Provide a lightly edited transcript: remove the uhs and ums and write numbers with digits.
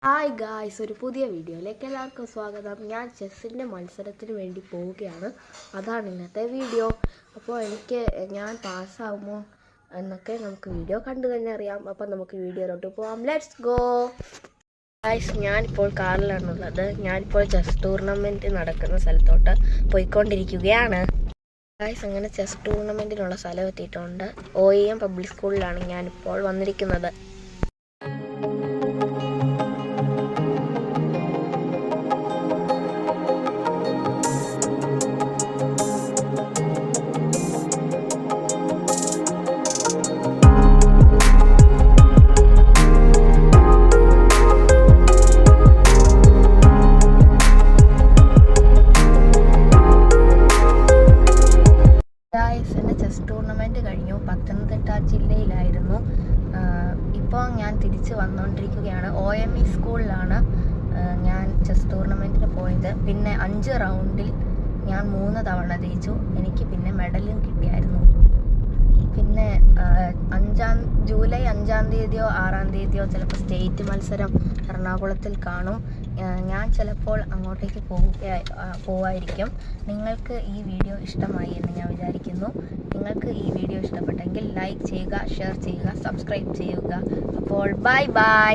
Hi guys, ഒരു പുതിയ വീഡിയോയിലേക്ക് എല്ലാവർക്കും സ്വാഗതം. ഞാൻ ചെസ്സിൻ്റെ മത്സരത്തിന് വേണ്ടി പോവുകയാണ്. അതാണ് ഇന്നത്തെ വീഡിയോ. അപ്പോൾ ഞാൻ പാസ്സാകുമോ എന്നൊക്കെ നമുക്ക് വീഡിയോ കണ്ടു തന്നെ അറിയാം. അപ്പോൾ നമുക്ക് വീഡിയോയിലോട്ട് പോകാം. Let's go. ഗായ്സ്, ഞാനിപ്പോൾ കാറിലാണുള്ളത്. ഞാനിപ്പോൾ ചെസ് ടൂർണമെൻറ്റ് നടക്കുന്ന സ്ഥലത്തോട്ട് പോയിക്കൊണ്ടിരിക്കുകയാണ്. ഗായ്സ്, അങ്ങനെ ചെസ് ടൂർണമെൻറ്റിനുള്ള സ്ഥലം എത്തിയിട്ടുണ്ട്. OEM പബ്ലിക് സ്കൂളിലാണ് ഞാനിപ്പോൾ വന്നിരിക്കുന്നത്. എൻ്റെ ചെസ് ടൂർണമെൻറ്റ് കഴിഞ്ഞു. പത്തനംതിട്ട ജില്ലയിലായിരുന്നു. ഇപ്പോൾ ഞാൻ തിരിച്ച് വന്നുകൊണ്ടിരിക്കുകയാണ്. OME സ്കൂളിലാണ് ഞാൻ ചെസ് ടൂർണമെൻറ്റിന് പോയത്. പിന്നെ 5 റൗണ്ടിൽ ഞാൻ 3 തവണ ജയിച്ചു. എനിക്ക് പിന്നെ മെഡലും കിട്ടിയായിരുന്നു. പിന്നെ ജൂലൈ 5-ാം തീയതിയോ 6-ാം തീയതിയോ ചിലപ്പോൾ സ്റ്റേറ്റ് മത്സരം എറണാകുളത്തിൽ കാണും. ഞാൻ ചിലപ്പോൾ അങ്ങോട്ടേക്ക് പോവായിരിക്കും. നിങ്ങൾക്ക് ഈ വീഡിയോ ഇഷ്ടമായി എന്ന് ഞാൻ വിചാരിക്കുന്നു. നിങ്ങൾക്ക് ഈ വീഡിയോ ഇഷ്ടപ്പെട്ടെങ്കിൽ ലൈക്ക് ചെയ്യുക, ഷെയർ ചെയ്യുക, സബ്സ്ക്രൈബ് ചെയ്യുക. അപ്പോൾ ബൈ.